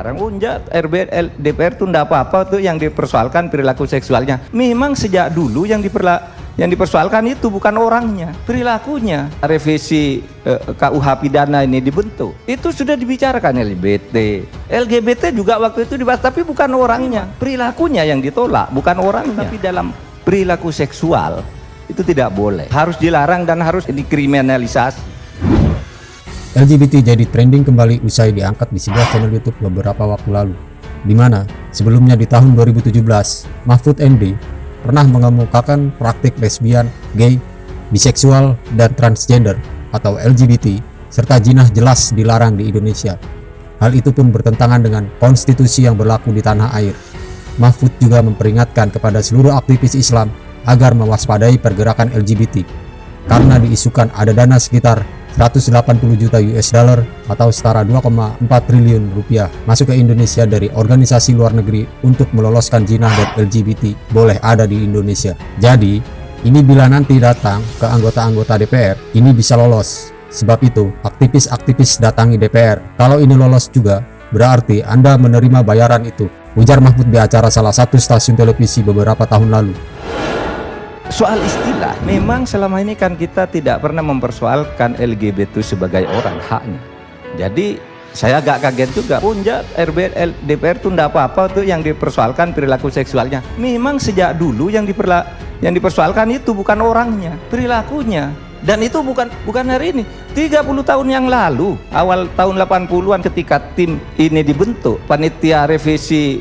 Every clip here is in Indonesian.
dilarang. Unjak DPR itu tidak apa-apa tuh yang dipersoalkan perilaku seksualnya. Memang sejak dulu yang dipersoalkan itu bukan orangnya, perilakunya. Revisi KUH pidana ini dibentuk, itu sudah dibicarakan LGBT juga waktu itu dibahas, tapi bukan orangnya, perilakunya yang ditolak, bukan orangnya. Tapi dalam perilaku seksual itu tidak boleh, harus dilarang dan harus dikriminalisasi. LGBT jadi trending kembali usai diangkat di sebuah channel YouTube beberapa waktu lalu, di mana sebelumnya di tahun 2017 Mahfud MD pernah mengemukakan praktik lesbian, gay, biseksual, dan transgender atau LGBT serta jinah jelas dilarang di Indonesia. Hal itu pun bertentangan dengan konstitusi yang berlaku di tanah air. Mahfud juga memperingatkan kepada seluruh aktivis Islam agar mewaspadai pergerakan LGBT karena diisukan ada dana sekitar 180 juta US dollar atau setara 2,4 triliun rupiah masuk ke Indonesia dari organisasi luar negeri untuk meloloskan jinah dan LGBT boleh ada di Indonesia. Jadi, ini bila nanti datang ke anggota-anggota DPR, ini bisa lolos. Sebab itu, aktivis-aktivis datangi DPR. Kalau ini lolos juga, berarti Anda menerima bayaran itu, ujar Mahfud di acara salah satu stasiun televisi beberapa tahun lalu. Soal istilah, memang selama ini kan kita tidak pernah mempersoalkan LGBT itu sebagai orang, haknya. Jadi saya agak kaget juga. Unjak DPR itu tidak apa-apa tuh yang dipersoalkan perilaku seksualnya. Memang sejak dulu yang dipersoalkan itu bukan orangnya, perilakunya. Dan itu bukan hari ini, 30 tahun yang lalu, awal tahun 80-an ketika tim ini dibentuk, panitia revisi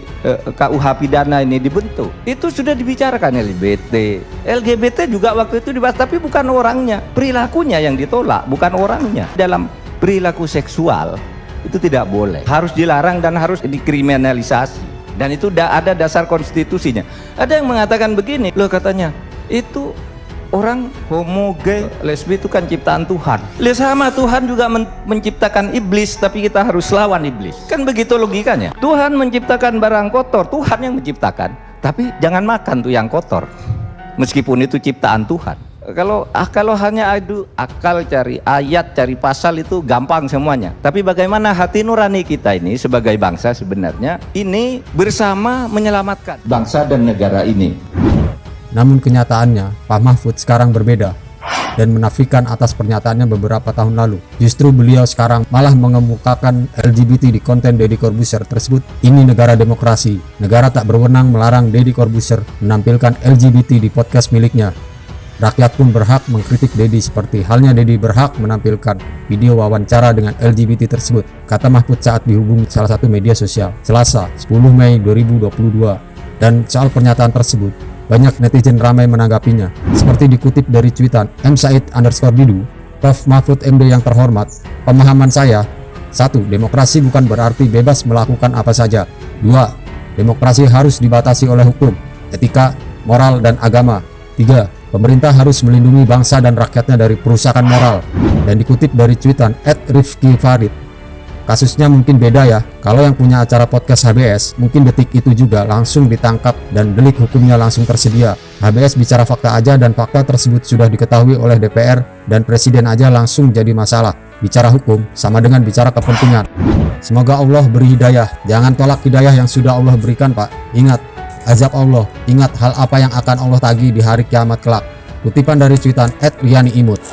KUH pidana ini dibentuk, itu sudah dibicarakan LGBT juga waktu itu dibahas, tapi bukan orangnya, perilakunya yang ditolak, bukan orangnya. Dalam perilaku seksual itu tidak boleh, harus dilarang dan harus dikriminalisasi, dan itu ada dasar konstitusinya. Ada yang mengatakan begini, loh katanya itu orang homo, gay, lesbi itu kan ciptaan Tuhan. Lihat sama Tuhan juga menciptakan iblis, tapi kita harus lawan iblis. Kan begitu logikanya. Tuhan menciptakan barang kotor, Tuhan yang menciptakan. Tapi jangan makan tuh yang kotor. Meskipun itu ciptaan Tuhan. Kalau hanya adu akal, cari ayat, cari pasal itu gampang semuanya. Tapi bagaimana hati nurani kita ini sebagai bangsa sebenarnya ini bersama menyelamatkan bangsa dan negara ini. Namun kenyataannya, Pak Mahfud sekarang berbeda dan menafikan atas pernyataannya beberapa tahun lalu. Justru beliau sekarang malah mengemukakan LGBT di konten Deddy Corbuzier tersebut. Ini negara demokrasi, negara tak berwenang melarang Deddy Corbuzier menampilkan LGBT di podcast miliknya. Rakyat pun berhak mengkritik Deddy seperti halnya Deddy berhak menampilkan video wawancara dengan LGBT tersebut, kata Mahfud saat dihubungi salah satu media sosial Selasa 10 Mei 2022. Dan soal pernyataan tersebut, banyak netizen ramai menanggapinya. Seperti dikutip dari cuitan @msaid_didu, Prof Mahfud MD yang terhormat, pemahaman saya, 1. Demokrasi bukan berarti bebas melakukan apa saja. 2. Demokrasi harus dibatasi oleh hukum, etika, moral, dan agama. 3. Pemerintah harus melindungi bangsa dan rakyatnya dari perusakan moral. Dan dikutip dari cuitan @rifkifarid, kasusnya mungkin beda ya, kalau yang punya acara podcast HBS mungkin detik itu juga langsung ditangkap dan delik hukumnya langsung tersedia. HBS bicara fakta aja dan fakta tersebut sudah diketahui oleh DPR dan Presiden aja langsung jadi masalah. Bicara hukum sama dengan bicara kepentingan. Semoga Allah beri hidayah, jangan tolak hidayah yang sudah Allah berikan Pak. Ingat azab Allah, ingat hal apa yang akan Allah tagih di hari kiamat kelak. Kutipan dari cuitan @riani imut.